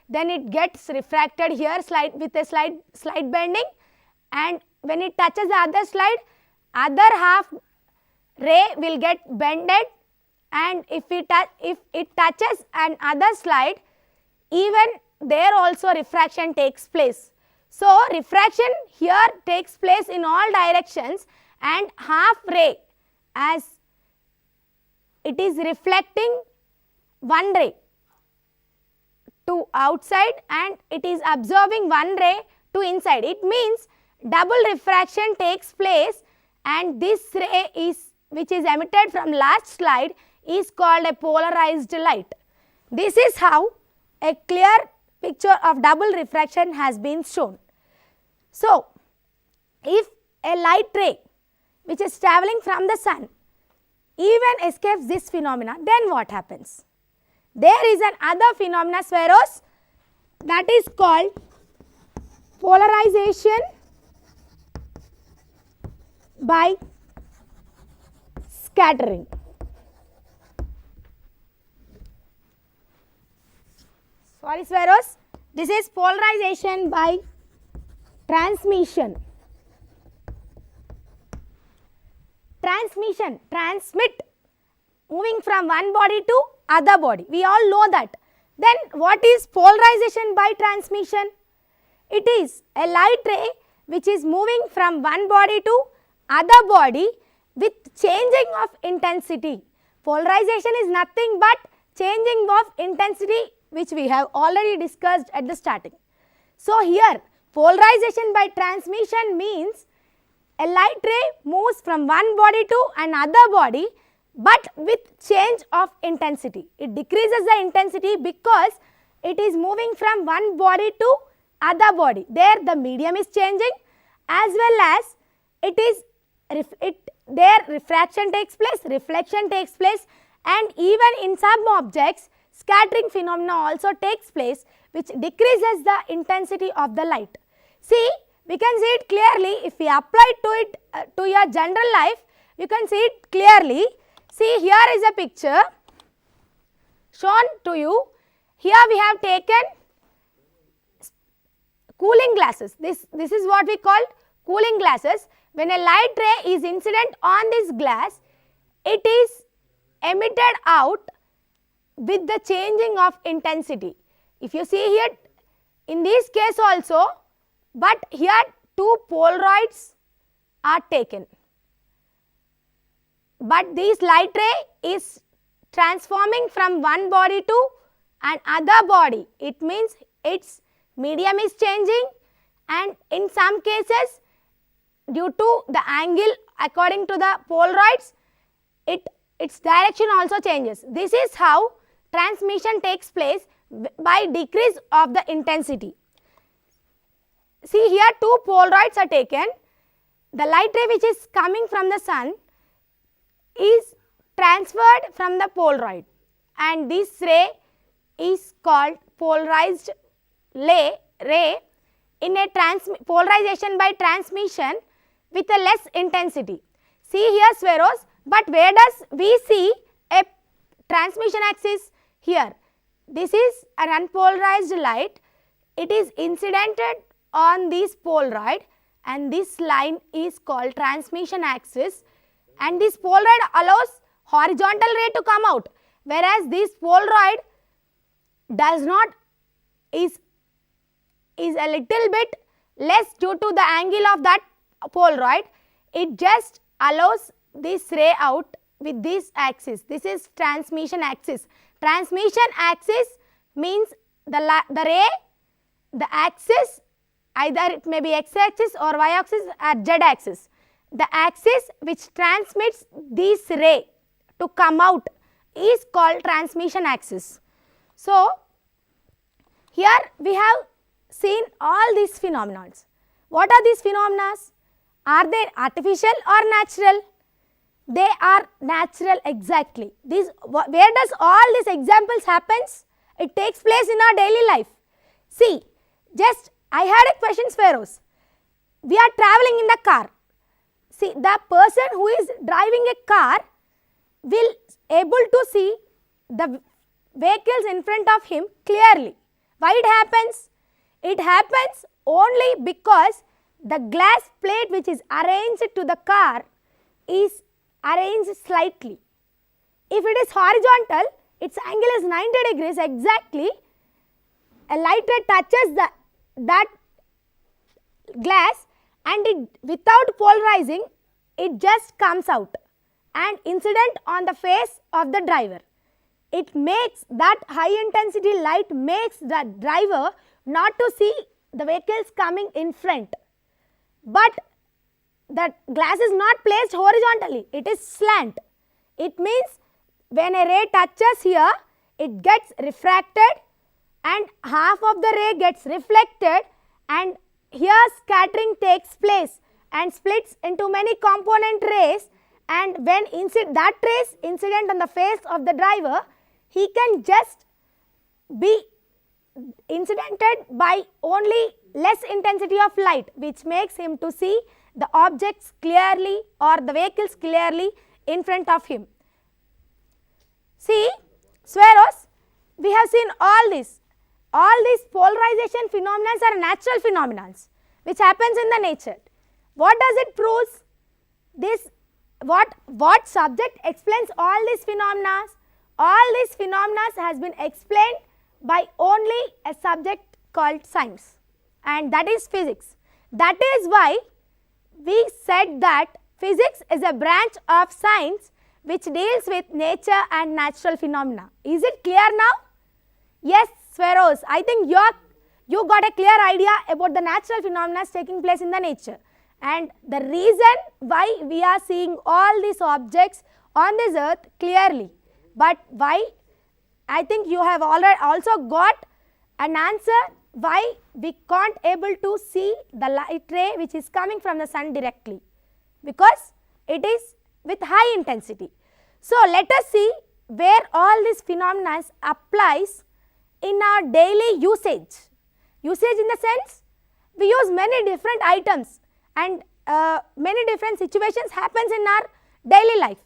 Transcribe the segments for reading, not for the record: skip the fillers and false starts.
then it gets refracted here with a slight bending, and when it touches the other slide, other half ray will get bended, and if it touches another slide, even there also refraction takes place. So refraction here takes place in all directions, and half ray, as it is reflecting one ray to outside and it is absorbing one ray to inside. It means double refraction takes place, and this ray is which is emitted from last slide is called a polarized light. This is how a clear picture of double refraction has been shown. So, if a light ray which is travelling from the sun even escapes this phenomena, then what happens? There is another phenomena, Swaros, that is called polarization by scattering. Sorry, Swaros, this is polarization by transmission. Transmit, moving from one body to other body. We all know that. Then what is polarization by transmission? It is a light ray which is moving from one body to other body with changing of intensity. Polarization is nothing but changing of intensity, which we have already discussed at the starting. So here polarization by transmission means a light ray moves from one body to another body, but with change of intensity. It decreases the intensity because it is moving from one body to other body. There the medium is changing, as well as there refraction takes place, reflection takes place, and even in some objects scattering phenomena also takes place, which decreases the intensity of the light. See, we can see it clearly if we apply to your general life. You can see it clearly. See, here is a picture shown to you. Here we have taken cooling glasses. This is what we call cooling glasses. When a light ray is incident on this glass, it is emitted out with the changing of intensity. If you see here, in this case also, but here two Polaroids are taken. But this light ray is transforming from one body to another body. It means its medium is changing, and in some cases due to the angle according to the Polaroids, its direction also changes. This is how transmission takes place by decrease of the intensity. See, here two Polaroids are taken. The light ray which is coming from the sun is transferred from the Polaroid, and this ray is called polarized ray in a polarization by transmission with a less intensity. See here, Swaros, but where does we see a transmission axis? Here, this is an unpolarized light. It is incidented on this Polaroid, and this line is called transmission axis, and this Polaroid allows horizontal ray to come out, whereas this Polaroid does not, is a little bit less due to the angle of that Polaroid. It just allows this ray out with this axis. This is transmission axis. Transmission axis means the ray, the axis, either it may be x axis or y axis or z axis. The axis which transmits this ray to come out is called transmission axis. So, here we have seen all these phenomena. What are these phenomena? Are they artificial or natural? They are natural, exactly. Where does all these examples happens? It takes place in our daily life. See, just I had a question, Swaros. We are traveling in the car. See, the person who is driving a car will able to see the vehicles in front of him clearly. Why it happens? It happens only because the glass plate which is arranged to the car is arranged slightly. If it is horizontal, its angle is 90 degrees exactly. A light ray touches that glass and it, without polarizing, it just comes out and incident on the face of the driver. It makes that high intensity light makes the driver not to see the vehicles coming in front. But the glass is not placed horizontally, it is slant. It means when a ray touches here, it gets refracted and half of the ray gets reflected, and here scattering takes place and splits into many component rays, and when that rays incident on the face of the driver, he can just be incidented by only less intensity of light, which makes him to see the objects clearly or the vehicles clearly in front of him. See, Swaros, we have seen all this. All these polarization phenomena are natural phenomena which happens in the nature. What does it prove? This what subject explains all these phenomena? All these phenomena has been explained by only a subject called science, and that is physics. That is why we said that physics is a branch of science which deals with nature and natural phenomena. Is it clear now? Yes, Swaros, I think you got a clear idea about the natural phenomena taking place in the nature, and the reason why we are seeing all these objects on this earth clearly. But why? I think you have already also got an answer why we can't able to see the light ray which is coming from the sun directly, because it is with high intensity. So let us see where all these phenomena applies in our daily usage. Usage in the sense we use many different items and many different situations happens in our daily life.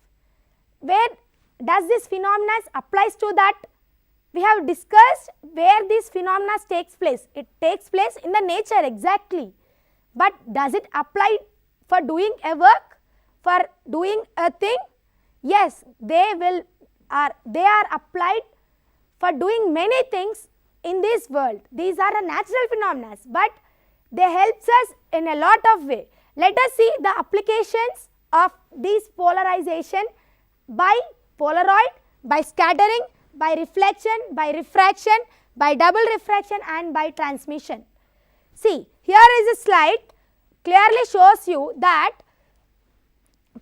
Where does this phenomena applies to that? We have discussed where this phenomena takes place. It takes place in the nature exactly. But does it apply for doing a work, for doing a thing? Yes, they are applied for doing many things in this world. These are a natural phenomena, but they helps us in a lot of way. Let us see the applications of this polarization by Polaroid, by scattering, by reflection, by refraction, by double refraction and by transmission. See, here is a slide clearly shows you that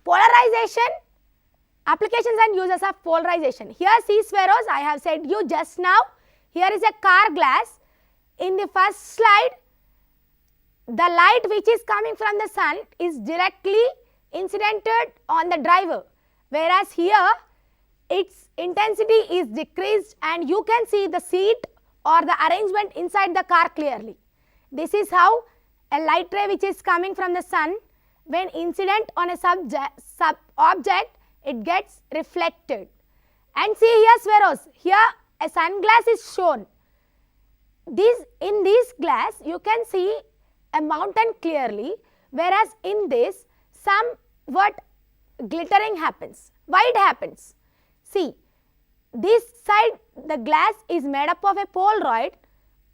polarization, applications and uses of polarization. Here see Swaros, I have said you just now, here is a car glass. In the first slide, the light which is coming from the sun is directly incidented on the driver, whereas here its intensity is decreased and you can see the seat or the arrangement inside the car clearly. This is how a light ray which is coming from the sun, when incident on a object, it gets reflected. And see here Swaros, here a sunglass is shown. In this glass you can see a mountain clearly, whereas in this somewhat glittering happens. Why it happens? See, this side the glass is made up of a Polaroid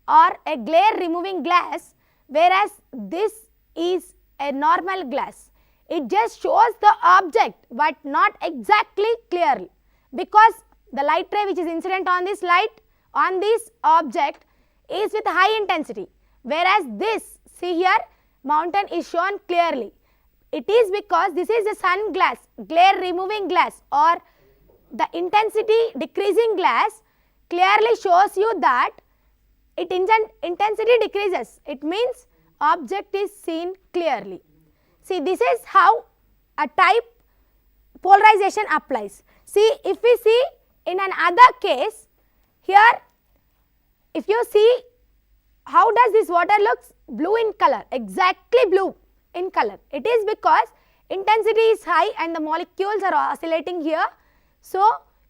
or a glare removing glass, whereas this is a normal glass. It just shows the object but not exactly clearly, because the light ray which is incident on this object is with high intensity, whereas this, see here, mountain is shown clearly. It is because this is a sun glass, glare removing glass, or the intensity decreasing glass clearly shows you that intensity decreases. It means object is seen clearly. See, this is how a type polarization applies. See, if we see in another case, here if you see how does this water looks blue in color, exactly blue in color. It is because intensity is high and the molecules are oscillating here. So,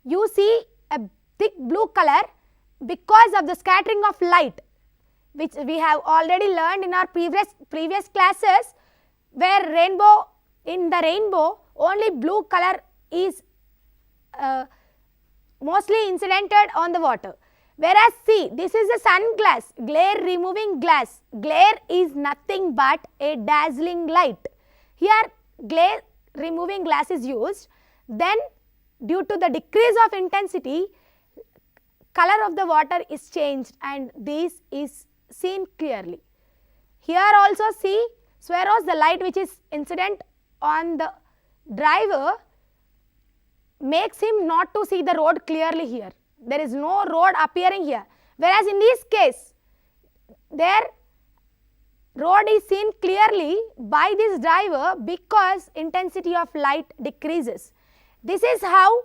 you see a thick blue color because of the scattering of light. which we have already learned in our previous classes, where in the rainbow only blue color is mostly incidented on the water. Whereas see, this is a sunglass, glare removing glass. Glare is nothing but a dazzling light. Here glare removing glass is used. Then due to the decrease of intensity, color of the water is changed and this is seen clearly. Here also see, whereas the light which is incident on the driver makes him not to see the road clearly here. There is no road appearing here. Whereas in this case, their road is seen clearly by this driver because intensity of light decreases. This is how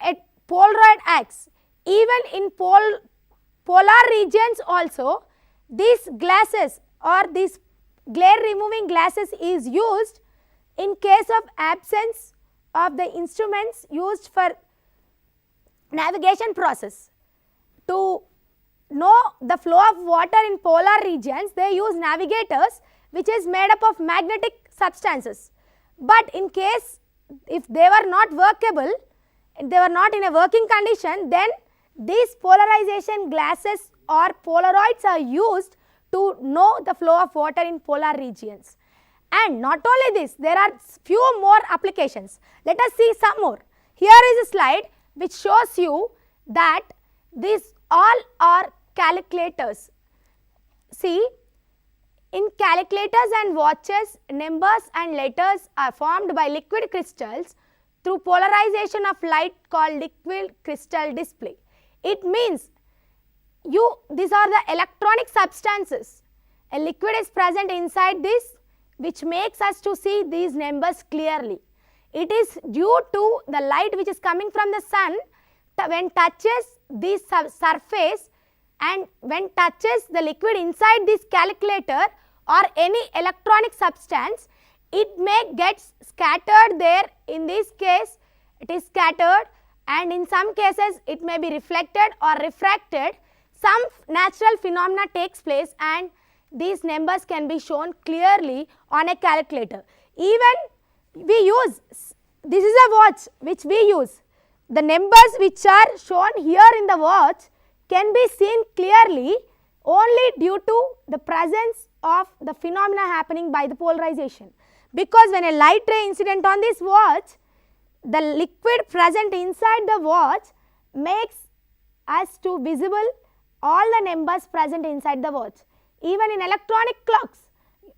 a Polaroid acts. Even in polar regions also, these glasses or these glare removing glasses is used in case of absence of the instruments used for navigation process. To know the flow of water in polar regions, they use navigators which is made up of magnetic substances. But in case if they were not workable, they were not in a working condition, then these polarization glasses or Polaroids are used to know the flow of water in polar regions. And not only this, there are few more applications. Let us see some more. Here is a slide which shows you that these all are calculators. See, in calculators and watches, numbers and letters are formed by liquid crystals through polarization of light called liquid crystal display. It means these are the electronic substances. A liquid is present inside this which makes us to see these numbers clearly. It is due to the light which is coming from the sun when touches this surface and when touches the liquid inside this calculator or any electronic substance, it may get scattered there. In this case, it is scattered, and in some cases it may be reflected or refracted. Some natural phenomena takes place and these numbers can be shown clearly on a calculator. Even we use, this is a watch which we use. The numbers which are shown here in the watch can be seen clearly only due to the presence of the phenomena happening by the polarization. Because when a light ray incident on this watch, the liquid present inside the watch makes us to visible all the numbers present inside the watch. Even in electronic clocks,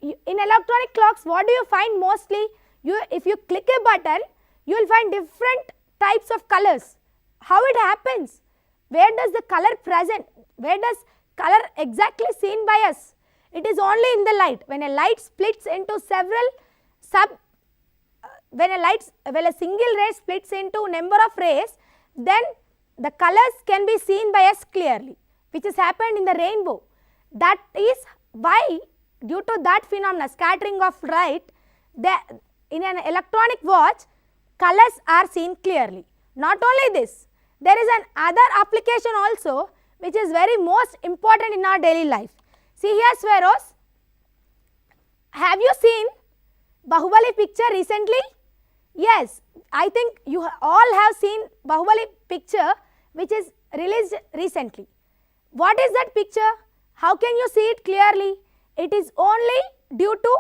what do you find mostly? If you click a button, you will find different types of colors. How it happens? Where does the color present? Where does color exactly seen by us? It is only in the light. When a light splits into several when a single ray splits into number of rays, then the colors can be seen by us clearly, which has happened in the rainbow. That is why, due to that phenomena, scattering of light, in an electronic watch, colors are seen clearly. Not only this, there is another application also which is very most important in our daily life. See here, Swaros, have you seen Bahubali picture recently? Yes, I think you all have seen Bahubali picture which is released recently. What is that picture? How can you see it clearly? It is only due to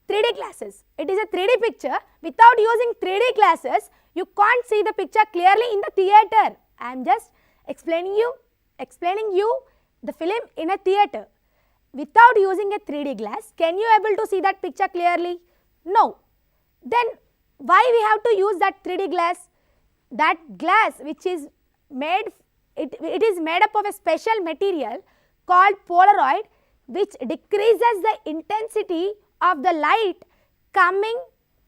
3D glasses. It is a 3D picture. Without using 3D glasses, you can't see the picture clearly in the theater. I am just explaining you the film in a theater. Without using a 3D glass, can you able to see that picture clearly? No. Then why we have to use that 3D glass? That glass which is made, it is made up of a special material called Polaroid, which decreases the intensity of the light coming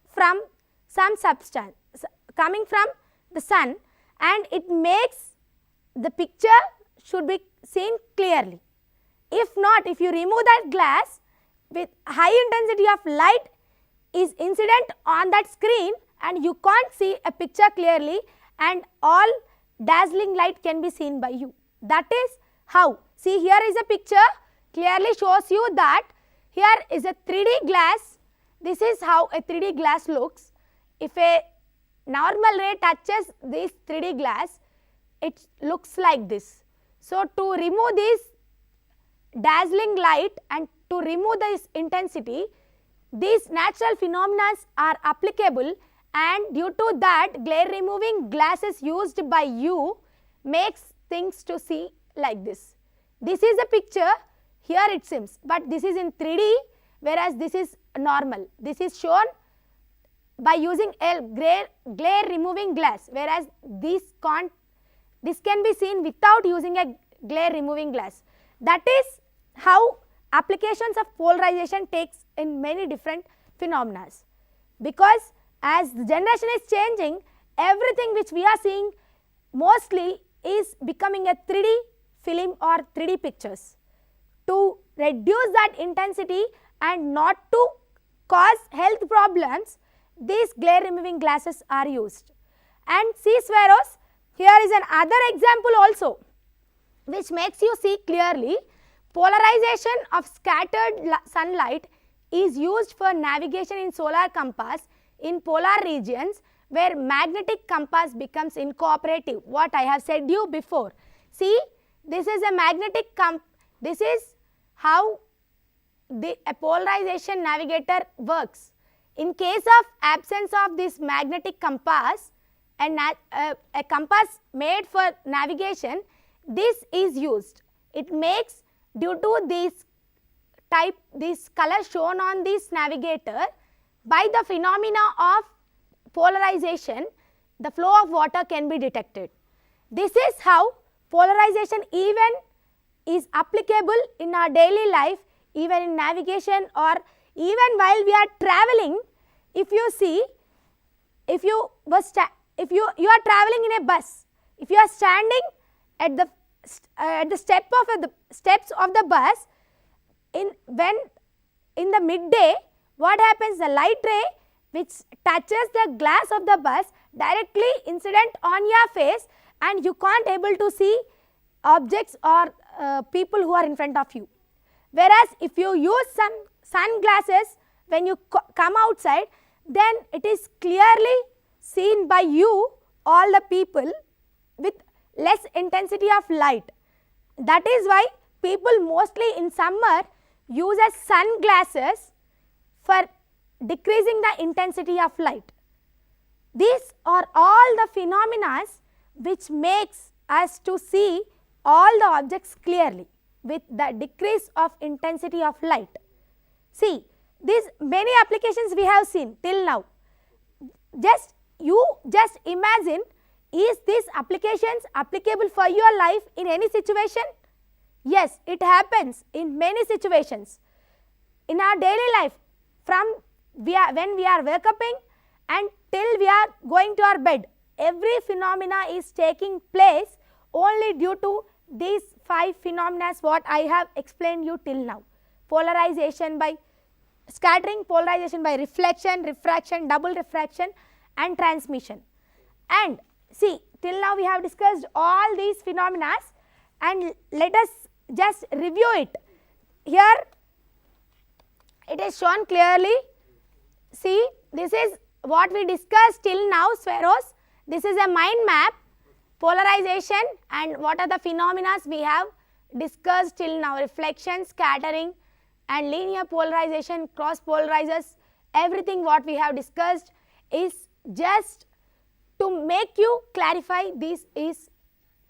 from some substance, coming from the sun, and it makes the picture should be seen clearly. If not, if you remove that glass, with high intensity of light is incident on that screen and you can't see a picture clearly, and all dazzling light can be seen by you. That is how. See, here is a picture. clearly shows you that here is a 3D glass. This is how a 3D glass looks. If a normal ray touches this 3D glass, it looks like this. So, to remove this dazzling light and to remove this intensity, these natural phenomena are applicable, and due to that, glare removing glasses used by you makes things to see like this. This is a picture, here it seems, but this is in 3D, whereas this is normal. This is shown by using a glare removing glass, whereas this can be seen without using a glare removing glass. That is how applications of polarization takes in many different phenomena. Because as the generation is changing, everything which we are seeing mostly is becoming a 3D film or 3D pictures. To reduce that intensity and not to cause health problems, these glare removing glasses are used. And see Swaros, here is another example also which makes you see clearly. Polarization of scattered sunlight is used for navigation in solar compass in polar regions where magnetic compass becomes incooperative. What I have said you before. See, this is a magnetic this is how a polarization navigator works. In case of absence of this magnetic compass and a compass made for navigation, this is used. It makes, due to this color shown on this navigator, by the phenomena of polarization, the flow of water can be detected. This is how polarization even is applicable in our daily life, even in navigation, or even while we are traveling. If you see, if you are traveling in a bus, if you are standing at the steps of the bus, in the midday, what happens? The light ray which touches the glass of the bus directly incident on your face, and you can't able to see objects or people who are in front of you. Whereas if you use some sunglasses when you come outside, then it is clearly seen by you, all the people, with less intensity of light. That is why people mostly in summer use sunglasses for decreasing the intensity of light. These are all the phenomena which makes us to see all the objects clearly with the decrease of intensity of light. See, these many applications we have seen till now. You just imagine, is these applications applicable for your life in any situation? Yes, it happens in many situations. In our daily life, from when we are wake up and till we are going to our bed, every phenomena is taking place only due to these 5 phenomena what I have explained you till now. Polarization by scattering, polarization by reflection, refraction, double refraction, and transmission. And see, till now we have discussed all these phenomena, and let us just review it. Here it is shown clearly. See, this is what we discussed till now, Swaros. This is a mind map, polarization, and what are the phenomena we have discussed till now: reflection, scattering, and linear polarization, cross polarizers. Everything what we have discussed is just to make you clarify. This is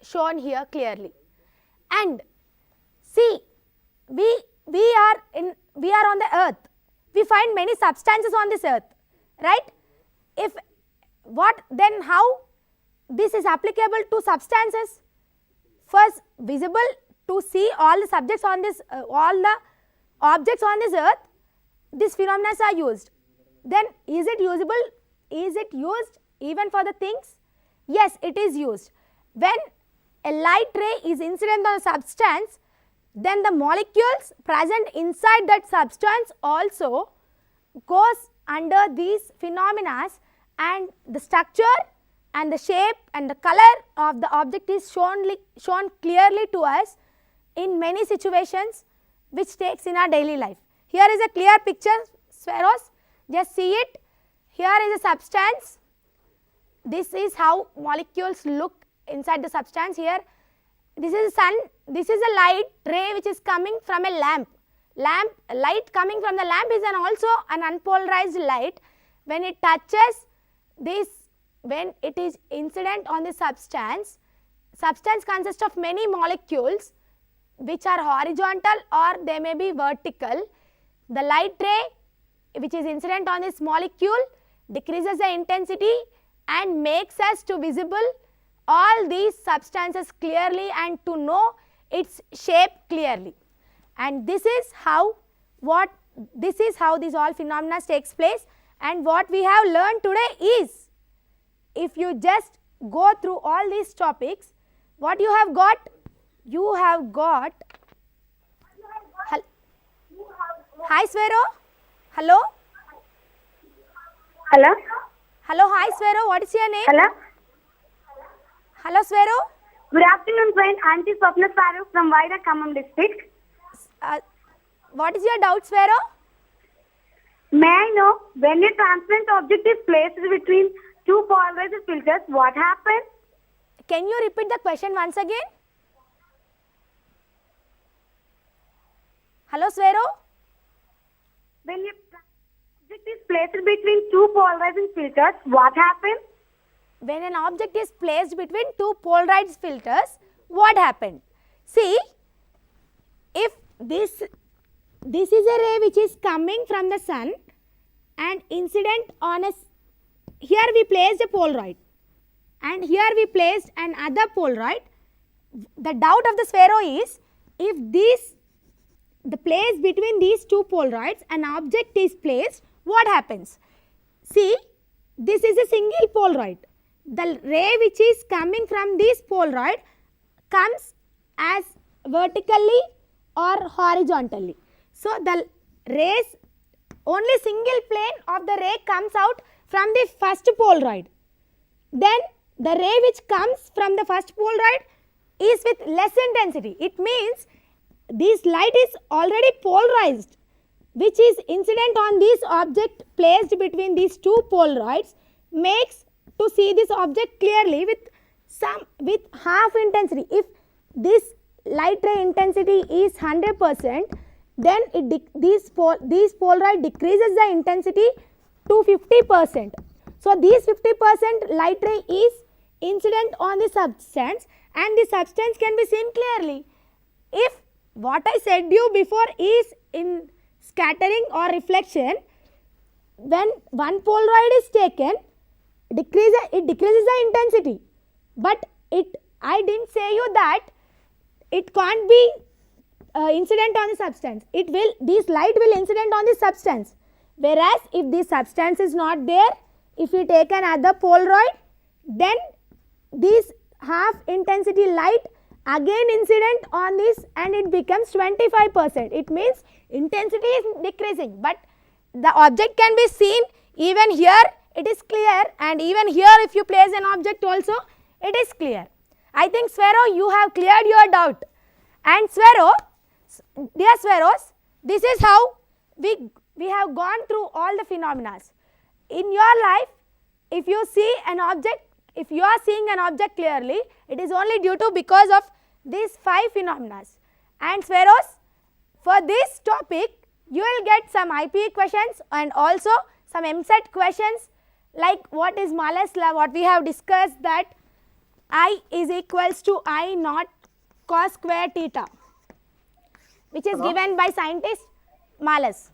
shown here clearly. And see, we are on the earth. We find many substances on this earth, right? Then how this is applicable to substances? First, visible, to see all the subjects on this, all the objects on this earth, these phenomena are used. Then is it usable? Is it used even for the things? Yes, it is used. When a light ray is incident on a substance, then the molecules present inside that substance also goes under these phenomena, and the structure and the shape and the color of the object is shown clearly to us in many situations. which takes in our daily life. Here is a clear picture, spheros, just see it. Here is a substance. This is how molecules look inside the substance. Here, this is sun, this is a light ray which is coming from a lamp. Light coming from the lamp is also an unpolarized light. When it touches this, when it is incident on the substance consists of many molecules which are horizontal or they may be vertical. The light ray which is incident on this molecule decreases the intensity and makes us to visible all these substances clearly and to know its shape clearly. And this is how these all phenomena takes place. And what we have learned today is, if you just go through all these topics, what you have got hi Svero, hello, hi Svero, what is your name? Hello Svero. Good afternoon, friend. Auntie Swapna Farooq from Vaida, Khammam district. What is your doubt, Svero? May I know, when a transparent object is placed between two polarized filters, what happens? Can you repeat the question once again? Hello, Svero? When a object is placed between two polarizing filters, what happens? When an object is placed between two polarized filters, what happened? See, if this is a ray which is coming from the sun and incident on a, here we placed a Polaroid and here we placed another Polaroid. The doubt of the Svero is, if the place between these two Polaroids an object is placed, what happens? See, this is a single Polaroid. The ray which is coming from this Polaroid comes as vertically or horizontally. So, the rays, only single plane of the ray comes out from the first Polaroid. Then the ray which comes from the first Polaroid is with less intensity. It means this light is already polarized, which is incident on this object placed between these two Polaroids, makes to see this object clearly with half intensity. If this light ray intensity is 100%, then these Polaroid decreases the intensity to 50%. So, this 50% light ray is incident on the substance and the substance can be seen clearly. If what I said you before is in scattering or reflection, when one Polaroid is taken, it decreases the intensity, but I didn't say you that it can't be incident on the substance. This light will incident on the substance, whereas if the substance is not there, if you take another Polaroid, then this half intensity light again incident on this and it becomes 25%. It means intensity is decreasing, but the object can be seen. Even here it is clear, and even here if you place an object also it is clear. I think Svero, you have cleared your doubt. And Svero, dear Sveros, this is how we have gone through all the phenomena. In your life, if you see an object, if you are seeing an object clearly, it is only due to because of these 5 phenomena. And Sveros, for this topic, you will get some IPE questions and also some MSET questions, like what is Malus law, what we have discussed, that I is equals to I naught cos square theta, which is given by scientist Malus.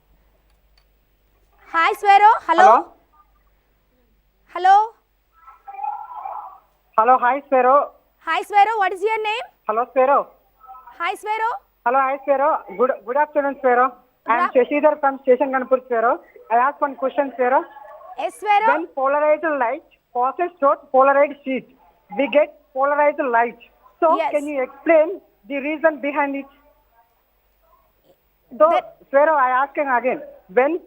Hi Svero, hello. Hello. Hello, hi Svero. Hi Svero, what is your name? Hello Svero. Hi Svero. Hello, hi Svero. Good afternoon Svero. I am Shashidhar from Station Kanpur Svero. I ask one question Svero. Yes Svero. When polarized light passes through polarized sheet, we get polarized light. So Yes. can you explain the reason behind it? So Svero, I ask again. When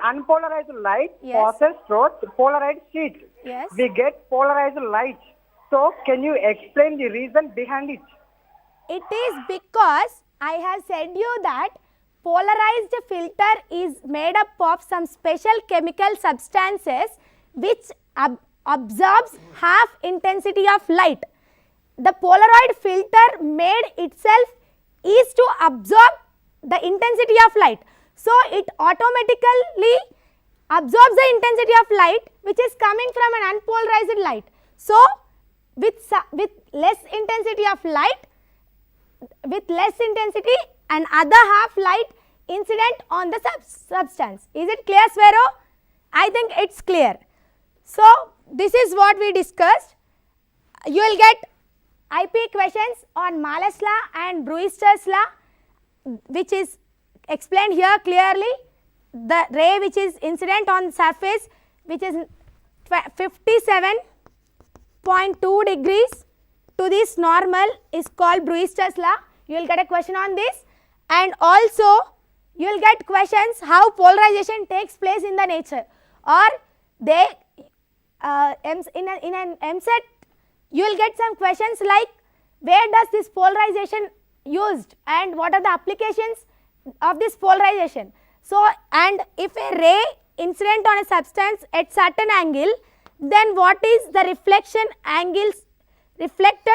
unpolarized light Yes. passes through polarized sheet, Yes. we get polarized light. So can you explain the reason behind it? It is because I have said you that polarized filter is made up of some special chemical substances which absorbs half intensity of light. The Polaroid filter made itself is to absorb the intensity of light. So it automatically absorbs the intensity of light which is coming from an unpolarized light. So with less intensity of light, and other half light incident on the substance. Is it clear, Svero? I think it's clear. So this is what we discussed. You will get IP questions on Malus law and Brewster's law, which is explained here clearly. The ray which is incident on surface, which is 57.2 degrees to this normal, is called Brewster's law. You will get a question on this, and also you will get questions how polarization takes place in the nature, or they in an MSET you will get some questions like where does this polarization used and what are the applications of this polarization. So, and if a ray incident on a substance at certain angle, then what is the reflected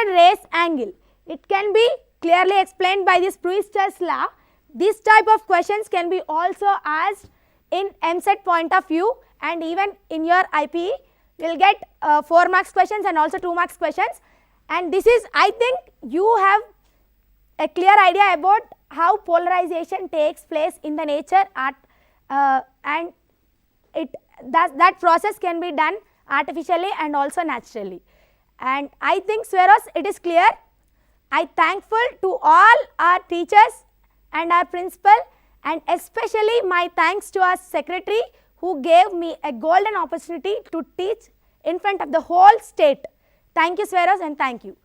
rays angle? It can be clearly explained by this Brewster's law. This type of questions can be also asked in MSET point of view, and even in your IPE you will get 4 marks questions and also 2 marks questions. And this is, I think you have a clear idea about how polarization takes place in the nature and that process can be done artificially and also naturally. And I think, Sweros, it is clear. I thankful to all our teachers and our principal, and especially my thanks to our secretary who gave me a golden opportunity to teach in front of the whole state. Thank you, Sweros, and thank you.